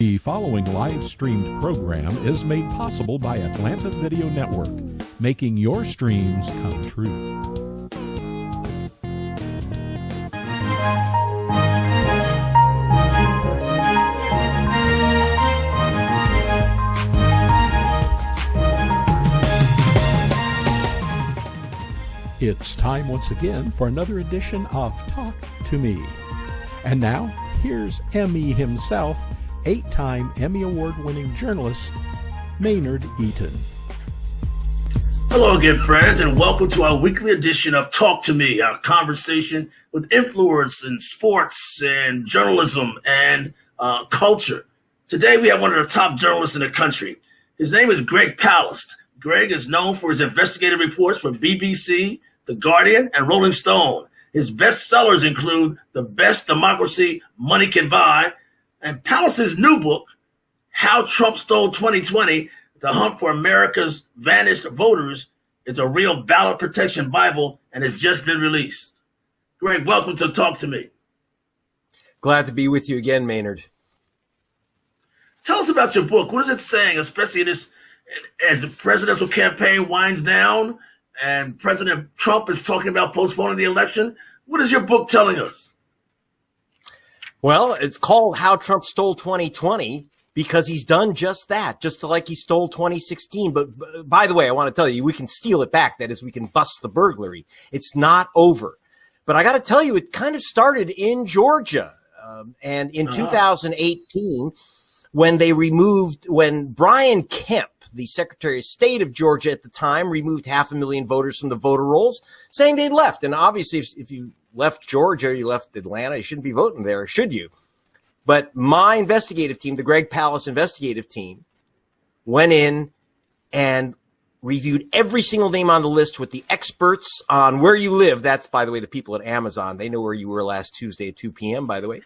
The following live-streamed program is made possible by Atlanta Video Network, making your streams come true. It's time once again for another edition of Talk to Me. And now, here's Emmy himself, 8-time Emmy Award-winning journalist, Maynard Eaton. Hello again, friends, and welcome to our weekly edition of Talk to Me, our conversation with influence in sports and journalism and culture. Today, we have one of the top journalists in the country. His name is Greg Palast. Greg is known for his investigative reports for BBC, The Guardian, and Rolling Stone. His bestsellers include The Best Democracy Money Can Buy, and Palast's new book, How Trump Stole 2020, The Hunt for America's Vanished Voters, is a real ballot protection Bible and has just been released. Greg, welcome to Talk to Me. Glad to be with you again, Maynard. Tell us about your book. What is it saying, especially as the presidential campaign winds down and President Trump is talking about postponing the election? What is your book telling us? Well, it's called How Trump Stole 2020 because he's done just that, just like he stole 2016. But by the way, I want to tell you, we can steal it back. That is, we can bust the burglary. It's not over. But I got to tell you, it kind of started in Georgia. And in 2018, when Brian Kemp, the Secretary of State of Georgia at the time, removed 500,000 voters from the voter rolls, saying they left. And obviously, if you left Georgia, you left Atlanta, you shouldn't be voting there, should you? But my investigative team, the Greg Palast investigative team, went in and reviewed every single name on the list with the experts on where you live. That's, by the way, the people at Amazon. They know where you were last Tuesday at 2 p.m., by the way.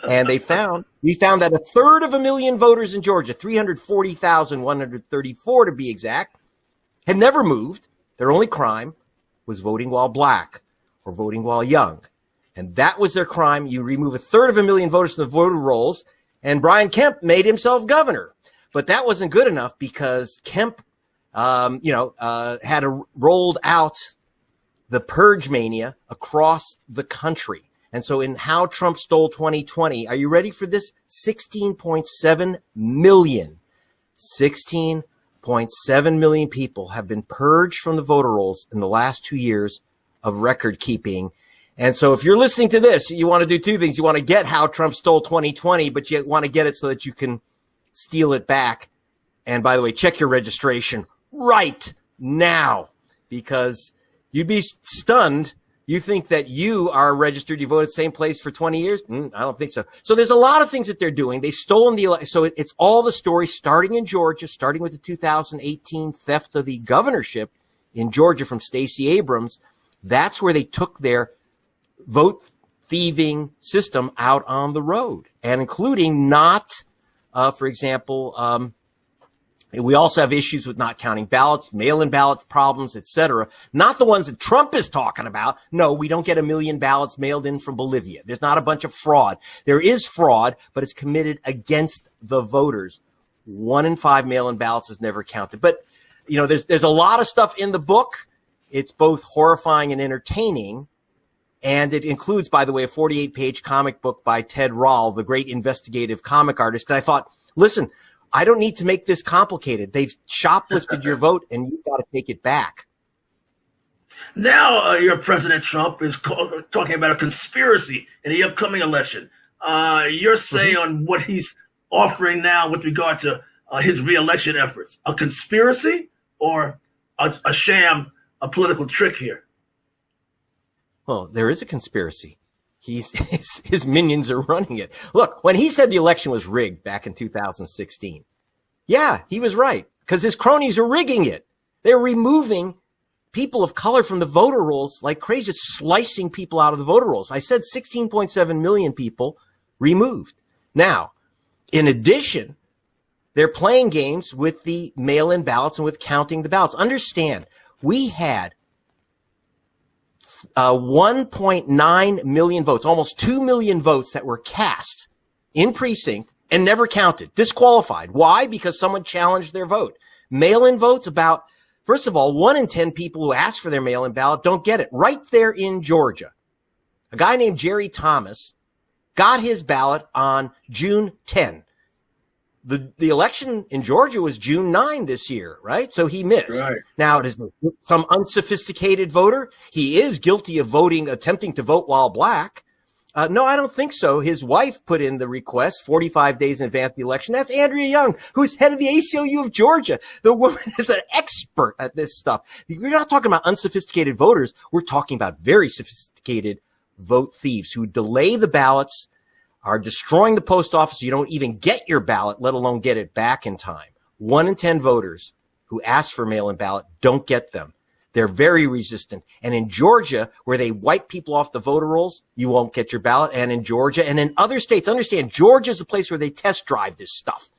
And we found that 1/3 voters in Georgia, 340,134 to be exact, had never moved. Their only crime was voting while black or voting while young. And that was their crime. You remove 1/3 voters from the voter rolls, and Brian Kemp made himself governor. But that wasn't good enough because Kemp, had rolled out the purge mania across the country. And so in How Trump Stole 2020, are you ready for this? 16.7 million. 16.7 million people have been purged from the voter rolls in the last 2 years of record keeping. And so if you're listening to this, you want to do two things. You want to get How Trump Stole 2020, but you want to get it so that you can steal it back. And by the way, check your registration right now, because you'd be stunned. You think that you are registered, you voted same place for 20 years? I don't think so. So there's a lot of things that they're doing. They've stolen the election. So it's all the story starting in Georgia, starting with the 2018 theft of the governorship in Georgia from Stacey Abrams. That's where they took their vote thieving system out on the road, and including for example, we also have issues with not counting ballots, mail-in ballot problems, etc. Not the ones that Trump is talking about. No, we don't get 1 million ballots mailed in from Bolivia. There's not a bunch of fraud. There is fraud, but it's committed against the voters. 1 in 5 mail-in ballots is never counted. But, there's a lot of stuff in the book. It's both horrifying and entertaining. And it includes, by the way, a 48-page comic book by Ted Rall, the great investigative comic artist. Because I thought, listen, I don't need to make this complicated. They've shoplifted your vote, and you've got to take it back. Now, your President Trump is talking about a conspiracy in the upcoming election. Your say on what he's offering now with regard to his reelection efforts, a conspiracy or a sham, a political trick here? Well, there is a conspiracy. His minions are running it. Look, when he said the election was rigged back in 2016, yeah, he was right, because his cronies are rigging it. They're removing people of color from the voter rolls like crazy, just slicing people out of the voter rolls. I said 16.7 million people removed. Now, in addition, they're playing games with the mail-in ballots and with counting the ballots. Understand, we had 1.9 million votes, almost 2 million votes that were cast in precinct and never counted, disqualified. Why? Because someone challenged their vote. Mail-in votes, first of all, 1 in 10 people who ask for their mail-in ballot don't get it. Right there in Georgia, a guy named Jerry Thomas got his ballot on June 10. The election in Georgia was June 9 this year, right? So he missed. Right. Now, is some unsophisticated voter? He is guilty of attempting to vote while black. No, I don't think so. His wife put in the request 45 days in advance of the election. That's Andrea Young, who's head of the ACLU of Georgia. The woman is an expert at this stuff. We're not talking about unsophisticated voters. We're talking about very sophisticated vote thieves who delay the ballots, are destroying the post office. You don't even get your ballot, let alone get it back in time. 1 in 10 voters who ask for mail-in ballot don't get them. They're very resistant. And in Georgia, where they wipe people off the voter rolls, you won't get your ballot. And in Georgia and in other states, understand, Georgia is a place where they test drive this stuff.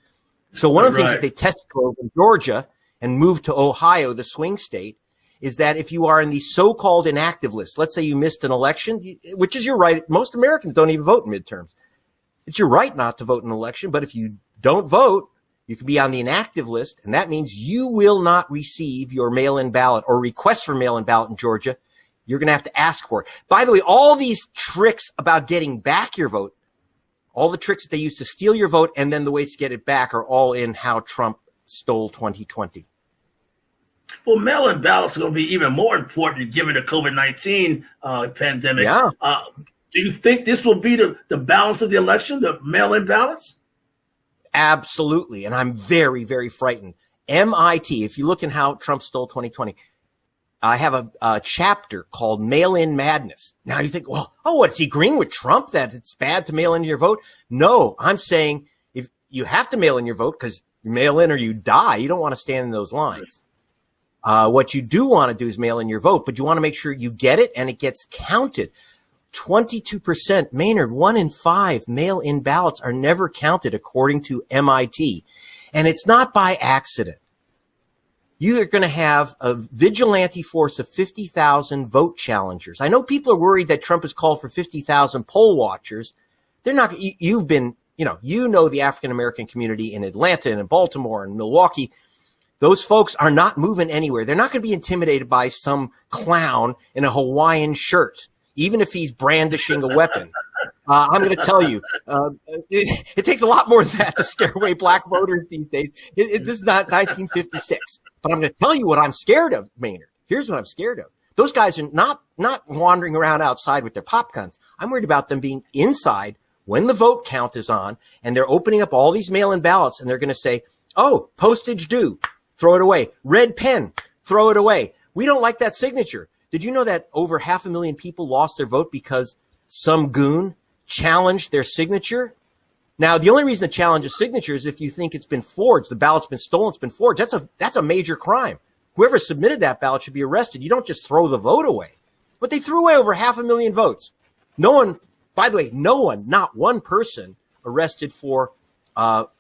So one of the things that they test drove in Georgia and moved to Ohio, the swing state, is that if you are in the so-called inactive list, let's say you missed an election, which is your right. Most Americans don't even vote in midterms. It's your right not to vote in an election, but if you don't vote, you can be on the inactive list, and that means you will not receive your mail-in ballot or request for mail-in ballot in Georgia. You're going to have to ask for it. By the way, all these tricks about getting back your vote, all the tricks that they use to steal your vote and then the ways to get it back are all in how Trump stole 2020. Well, mail-in ballots are going to be even more important given the COVID-19 pandemic. Yeah. Do you think this will be the balance of the election, the mail-in ballots? Absolutely. And I'm very, very frightened. MIT, if you look in how Trump stole 2020, I have a chapter called Mail-in Madness. Now you think, well, what, is he agreeing with Trump that it's bad to mail in your vote? No, I'm saying if you have to mail in your vote because you mail in or you die, you don't want to stand in those lines. What you do want to do is mail in your vote, but you want to make sure you get it and it gets counted. 22%, Maynard, 1 in 5 mail-in ballots are never counted according to MIT. And it's not by accident. You are going to have a vigilante force of 50,000 vote challengers. I know people are worried that Trump has called for 50,000 poll watchers. They're not, you know the African-American community in Atlanta and in Baltimore and Milwaukee. Those folks are not moving anywhere. They're not going to be intimidated by some clown in a Hawaiian shirt, even if he's brandishing a weapon. I'm going to tell you, it takes a lot more than that to scare away black voters these days. This is not 1956. But I'm going to tell you what I'm scared of, Maynard. Here's what I'm scared of. Those guys are not wandering around outside with their pop guns. I'm worried about them being inside when the vote count is on, and they're opening up all these mail-in ballots, and they're going to say, oh, postage due, throw it away. Red pen, throw it away. We don't like that signature. Did you know that over 500,000 people lost their vote because some goon challenged their signature? Now, the only reason to challenge a signature is if you think it's been forged, the ballot's been stolen, it's been forged. That's a major crime. Whoever submitted that ballot should be arrested. You don't just throw the vote away. But they threw away over 500,000 votes. No one, by the way, not one person arrested for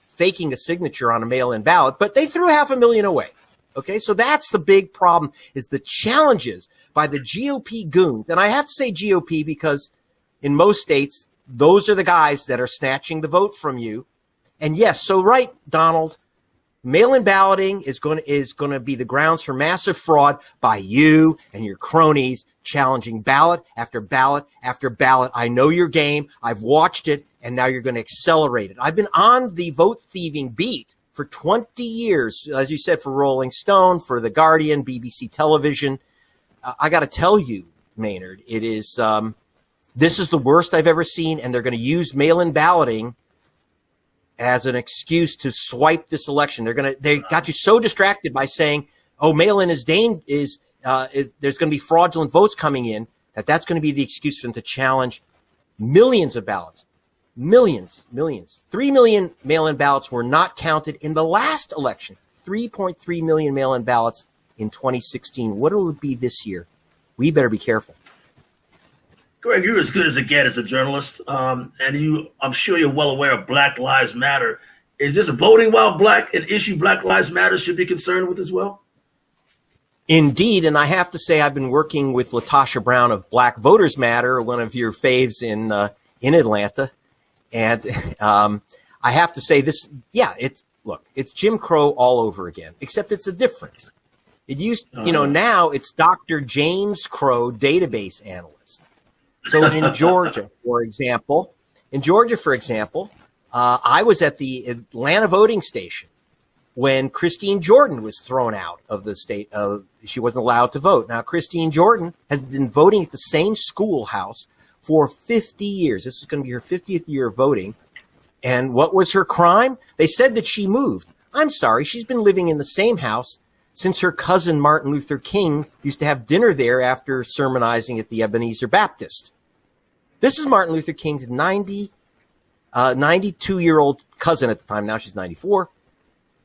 faking a signature on a mail-in ballot, but they threw 500,000 away. Okay, so that's the big problem, is the challenges by the GOP goons. And I have to say GOP because in most states, those are the guys that are snatching the vote from you. And yes, so right, Donald, mail-in balloting is going to be the grounds for massive fraud by you and your cronies challenging ballot after ballot after ballot. I know your game. I've watched it, and now you're going to accelerate it. I've been on the vote thieving beat for 20 years, as you said, for Rolling Stone, for The Guardian, BBC Television. I got to tell you, Maynard, it is this is the worst I've ever seen, and they're going to use mail-in balloting as an excuse to swipe this election. They got you so distracted by saying, "Oh, mail-in is there's going to be fraudulent votes coming in," that's going to be the excuse for them to challenge millions of ballots. Millions. 3 million mail-in ballots were not counted in the last election. 3.3 million mail-in ballots in 2016. What will it be this year? We better be careful. Greg, you're as good as it gets as a journalist, and I'm sure you're well aware of Black Lives Matter. Is this voting while black an issue Black Lives Matter should be concerned with as well? Indeed, and I have to say I've been working with Latasha Brown of Black Voters Matter, one of your faves in Atlanta. And I have to say this. Yeah, it's Jim Crow all over again, except it's a difference. It used, now it's Dr. James Crow, database analyst. So in Georgia, for example, I was at the Atlanta voting station when Christine Jordan was thrown out of the state. She wasn't allowed to vote. Now, Christine Jordan has been voting at the same schoolhouse for 50 years. This is going to be her 50th year of voting. And what was her crime? They said that she moved. I'm sorry, she's been living in the same house since her cousin Martin Luther King used to have dinner there after sermonizing at the Ebenezer Baptist. This is Martin Luther King's 92-year-old cousin at the time. Now she's 94.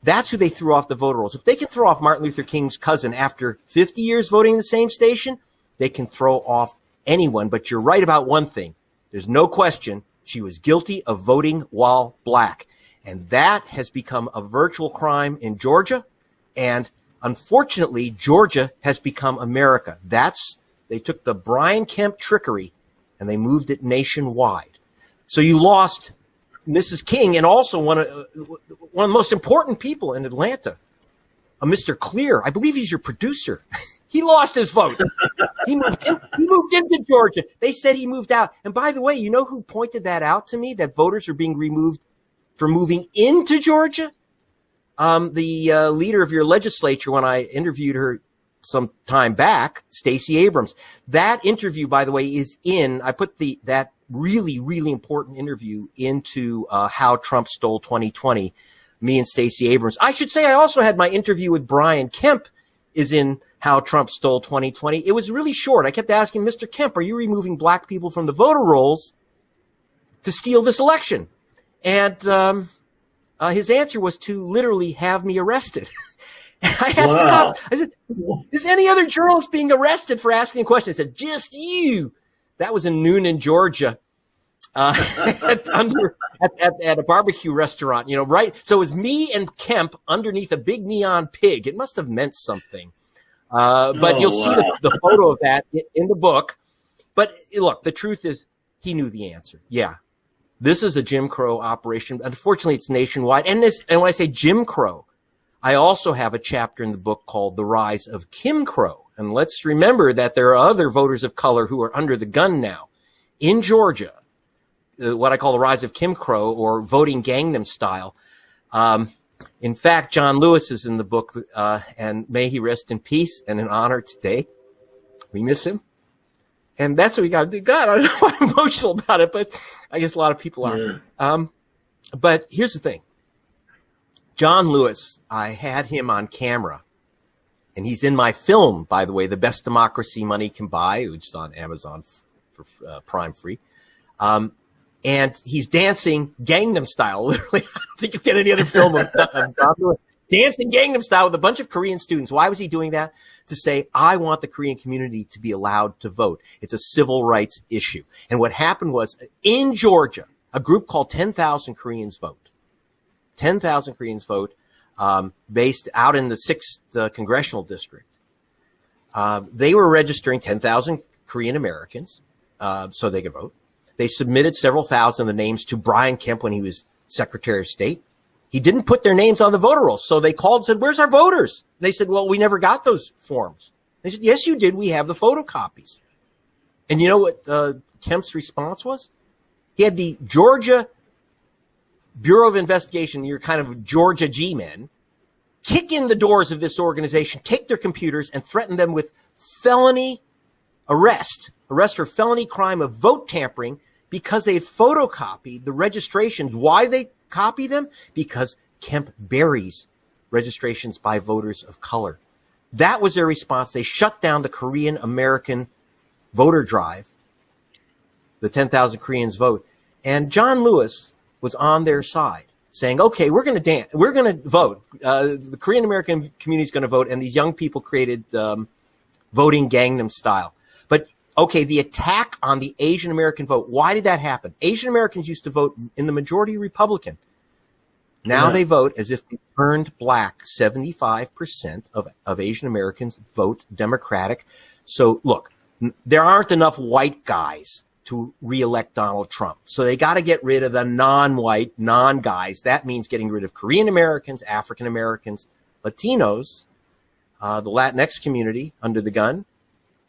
That's who they threw off the voter rolls. If they can throw off Martin Luther King's cousin after 50 years voting in the same station, they can throw off anyone. But you're right about one thing. There's no question she was guilty of voting while black. And that has become a virtual crime in Georgia. And unfortunately, Georgia has become America. They took the Brian Kemp trickery and they moved it nationwide. So you lost Mrs. King and also one of the most important people in Atlanta, a Mr. Clear. I believe he's your producer. He lost his vote. He moved into Georgia. They said he moved out. And by the way, you know who pointed that out to me, that voters are being removed for moving into Georgia? The leader of your legislature, when I interviewed her some time back, Stacey Abrams. That interview, by the way, is I put that really, really important interview into How Trump Stole 2020, me and Stacey Abrams. I should say I also had my interview with Brian Kemp is in How Trump Stole 2020. It was really short. I kept asking, Mr. Kemp, are you removing black people from the voter rolls to steal this election? And his answer was to literally have me arrested. I asked the cops, I said, is any other journalist being arrested for asking a question? I said, just you. That was in Noonan, Georgia, at a barbecue restaurant, right? So it was me and Kemp underneath a big neon pig. It must have meant something. But you'll see the photo of that in the book. But look, the truth is he knew the answer. Yeah. This is a Jim Crow operation. Unfortunately, it's nationwide. And when I say Jim Crow, I also have a chapter in the book called The Rise of Kim Crow. And let's remember that there are other voters of color who are under the gun now. In Georgia, what I call the rise of Kim Crow, or voting Gangnam style. In fact, John Lewis is in the book, and may he rest in peace and in honor today. We miss him. And that's what we got to do. God, I don't know why I'm emotional about it, but I guess a lot of people are. Yeah. But here's the thing. John Lewis, I had him on camera, and he's in my film, by the way, The Best Democracy Money Can Buy, which is on Amazon for Prime free. And he's dancing Gangnam style. Literally, I don't think you get any other film of John Lewis dancing Gangnam style with a bunch of Korean students. Why was he doing that? To say, I want the Korean community to be allowed to vote. It's a civil rights issue. And what happened was, in Georgia, a group called 10,000 Koreans Vote. 10,000 Koreans Vote, based out in the 6th congressional district. They were registering 10,000 Korean Americans so they could vote. They submitted several thousand of the names to Brian Kemp when he was Secretary of State. He didn't put their names on the voter rolls. So they called and said, where's our voters? They said, well, we never got those forms. They said, yes, you did. We have the photocopies. And you know what Kemp's response was? He had the Georgia Bureau of Investigation, your kind of Georgia G-men, kick in the doors of this organization, take their computers, and threaten them with felony arrest for felony crime of vote tampering because they had photocopied the registrations. Why they copy them? Because Kemp buries registrations by voters of color. That was their response. They shut down the Korean American voter drive, the 10,000 Koreans Vote. And John Lewis was on their side saying, okay, we're going to vote. The Korean American community is going to vote. And these young people created voting Gangnam style. But okay, the attack on the Asian American vote. Why did that happen? Asian Americans used to vote in the majority Republican. Now they vote as if they turned black. 75% of Asian Americans vote Democratic. So look, there aren't enough white guys to reelect Donald Trump. So they got to get rid of the non-white, non-guys. That means getting rid of Korean Americans, African Americans, Latinos, the Latinx community under the gun.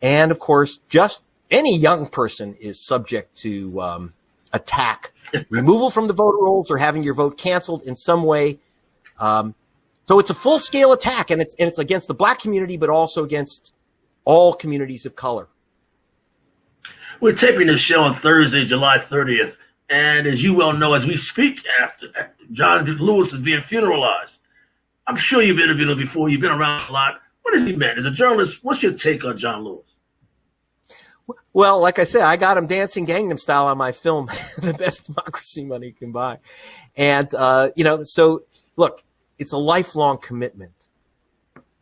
And of course, just any young person is subject to attack, removal from the voter rolls, or having your vote canceled in some way. So it's a full-scale attack, and it's against the black community, but also against all communities of color. We're taping this show on Thursday, July 30th, and as you well know, as we speak, after John Lewis is being funeralized. I'm sure you've interviewed him before. You've been around a lot. What has he meant? As a journalist, what's your take on John Lewis? Well, like I said, I got him dancing Gangnam Style on my film, The Best Democracy Money Can Buy. And, so look, it's a lifelong commitment.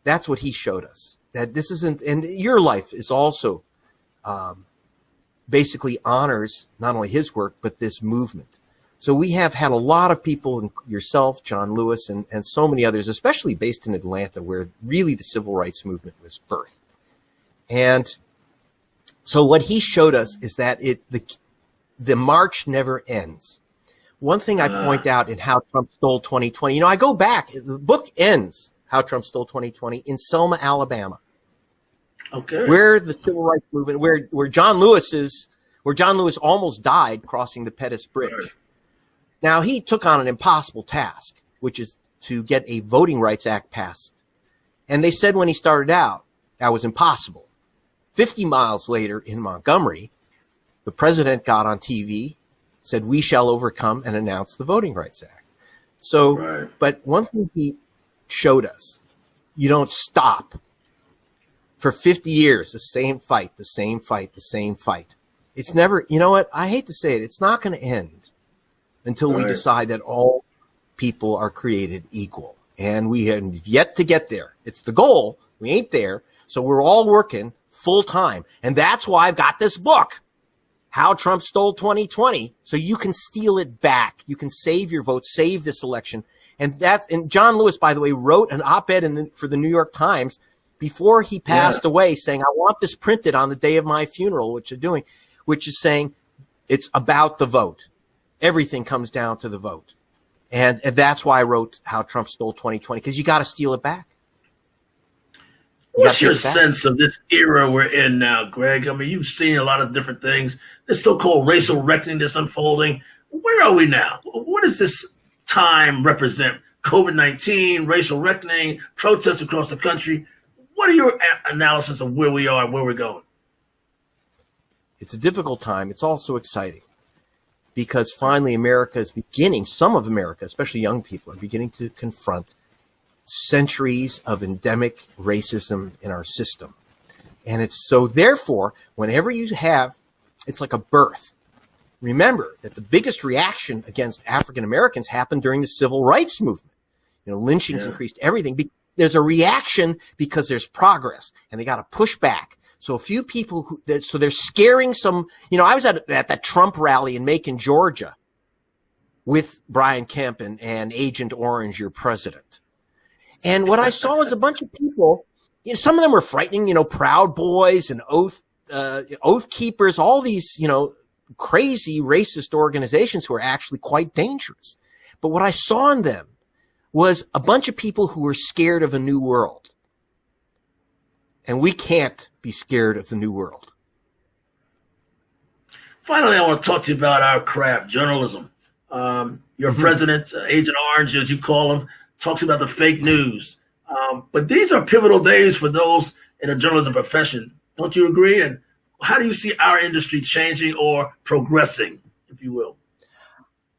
That's what he showed us. That this isn't, and your life is also basically honors not only his work, but this movement. So we have had a lot of people, yourself, John Lewis, and so many others, especially based in Atlanta, where really the civil rights movement was birthed. And so what he showed us is that the march never ends. One thing I point out in How Trump Stole 2020, I go back, the book ends, How Trump Stole 2020, in Selma, Alabama. Okay. Where the civil rights movement, where John Lewis almost died crossing the Pettus Bridge. Right. Now, he took on an impossible task, which is to get a Voting Rights Act passed. And they said when he started out, that was impossible. 50 miles later in Montgomery, the president got on TV, said, "We shall overcome," and announced the Voting Rights Act. So, right. But one thing he showed us, you don't stop. For 50 years, the same fight, the same fight, the same fight. It's never, you know what? I hate to say it. It's not going to end until we decide that all people are created equal. And we have yet to get there. It's the goal. We ain't there. So we're all working full time. And that's why I've got this book, How Trump Stole 2020. So you can steal it back. You can save your vote, save this election. And John Lewis, by the way, wrote an op-ed for the New York Times before he passed away, saying, "I want this printed on the day of my funeral," which is saying it's about the vote. Everything comes down to the vote. And that's why I wrote How Trump Stole 2020, because you got to steal it back. What's your sense of this era we're in now, Greg? I mean, you've seen a lot of different things. This so-called racial reckoning that's unfolding. Where are we now? What does this time represent? COVID-19, racial reckoning, protests across the country. What are your analysis of where we are and where we're going? It's a difficult time. It's also exciting because finally some of America, especially young people, are beginning to confront centuries of endemic racism in our system. And it's so therefore, whenever it's like a birth. Remember that the biggest reaction against African Americans happened during the civil rights movement. Lynchings increased everything. There's a reaction because there's progress, and they got to push back. So a few people, so they're scaring some, I was at that Trump rally in Macon, Georgia with Brian Kemp and Agent Orange, your president. And what I saw was a bunch of people, some of them were frightening, Proud Boys and Oath Keepers, all these, crazy racist organizations who are actually quite dangerous. But what I saw in them was a bunch of people who were scared of a new world. And we can't be scared of the new world. Finally, I want to talk to you about our craft, journalism. Your president, Agent Orange, as you call him, talks about the fake news. But these are pivotal days for those in the journalism profession. Don't you agree? And how do you see our industry changing or progressing, if you will?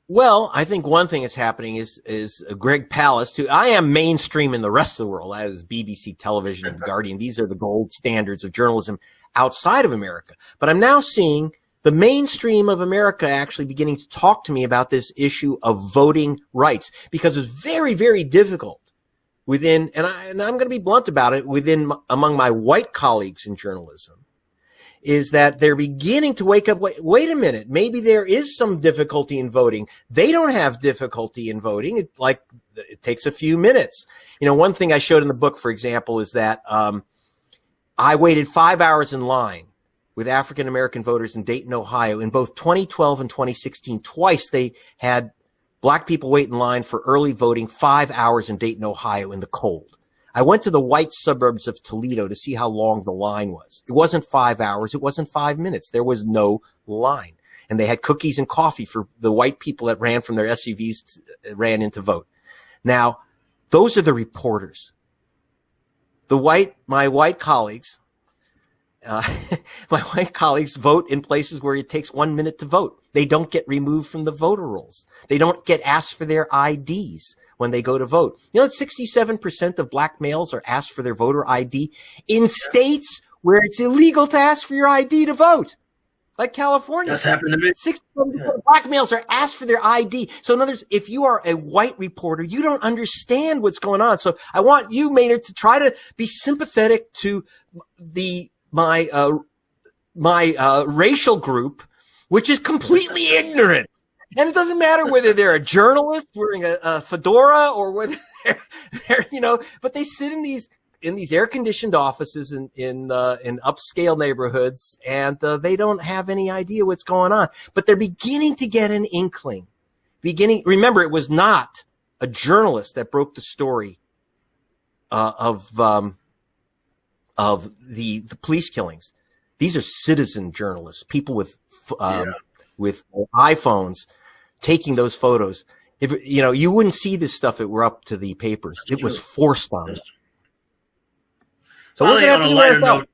Well, I think one thing that's happening is Greg Palast, who I am mainstream in the rest of the world, as BBC Television and The Guardian. These are the gold standards of journalism outside of America. But I'm now seeing the mainstream of America actually beginning to talk to me about this issue of voting rights, because it's very, very difficult within, and I'm going to be blunt about it, among my white colleagues in journalism, is that they're beginning to wake up. Wait a minute. Maybe there is some difficulty in voting. They don't have difficulty in voting. It takes a few minutes. One thing I showed in the book, for example, is that I waited 5 hours in line with African American voters in Dayton, Ohio. In both 2012 and 2016, twice they had black people wait in line for early voting 5 hours in Dayton, Ohio in the cold. I went to the white suburbs of Toledo to see how long the line was. It wasn't 5 hours. It wasn't 5 minutes. There was no line. And they had cookies and coffee for the white people that ran from their SUVs, ran in to vote. Now, those are the reporters. My white colleagues, vote in places where it takes 1 minute to vote. They don't get removed from the voter rolls. They don't get asked for their IDs when they go to vote. You know, 67% of black males are asked for their voter ID in states where it's illegal to ask for your ID to vote, like California. That's happened to me. 67% of black males are asked for their ID. So in other words, if you are a white reporter, you don't understand what's going on. So I want you, Maynard, to try to be sympathetic to my racial group, which is completely ignorant. And it doesn't matter whether they're a journalist wearing a fedora or whether they're, but they sit in these air-conditioned offices in upscale neighborhoods, and they don't have any idea what's going on. But they're beginning to get an inkling. Remember, it was not a journalist that broke the story of the police killings. These are citizen journalists, people with iPhones taking those photos. If you wouldn't see this stuff if it were up to the papers. It was forced on them. So we're gonna have to do our job.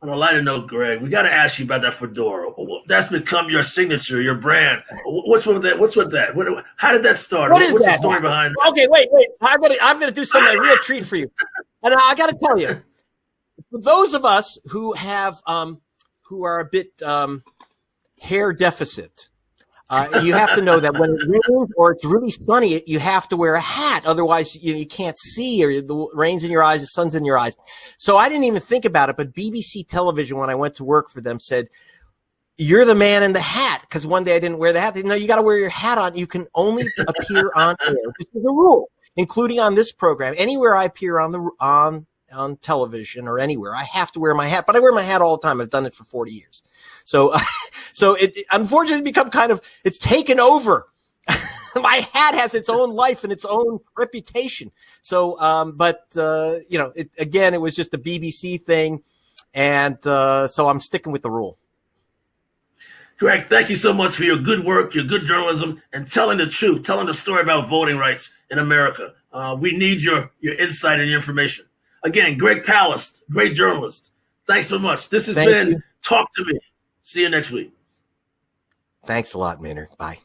On a lighter note, Greg, we got to ask you about that fedora. That's become your signature, your brand. What's with that? How did that start? What's the story behind it? Okay, wait. I'm gonna do something a real treat for you, and I got to tell you, for those of us who have who are a bit hair deficit, you have to know that when it rains or it's really sunny, you have to wear a hat. Otherwise, you can't see, or the rain's in your eyes, the sun's in your eyes. So I didn't even think about it. But BBC Television, when I went to work for them, said, "You're the man in the hat." Because one day I didn't wear the hat. They said, "No, you got to wear your hat on. You can only appear on air." This is a rule, including on this program. Anywhere I appear on television or anywhere, I have to wear my hat. But I wear my hat all the time. I've done it for 40 years. So it unfortunately become it's taken over. My hat has its own life and its own reputation. So, it was just a BBC thing. And, so I'm sticking with the rule. Greg, thank you so much for your good work, your good journalism, and telling the truth, telling the story about voting rights in America. We need your insight and your information. Again, Greg Palast, great journalist. Thanks so much. This has been Talk to Me. See you next week. Thanks a lot, Maynard. Bye.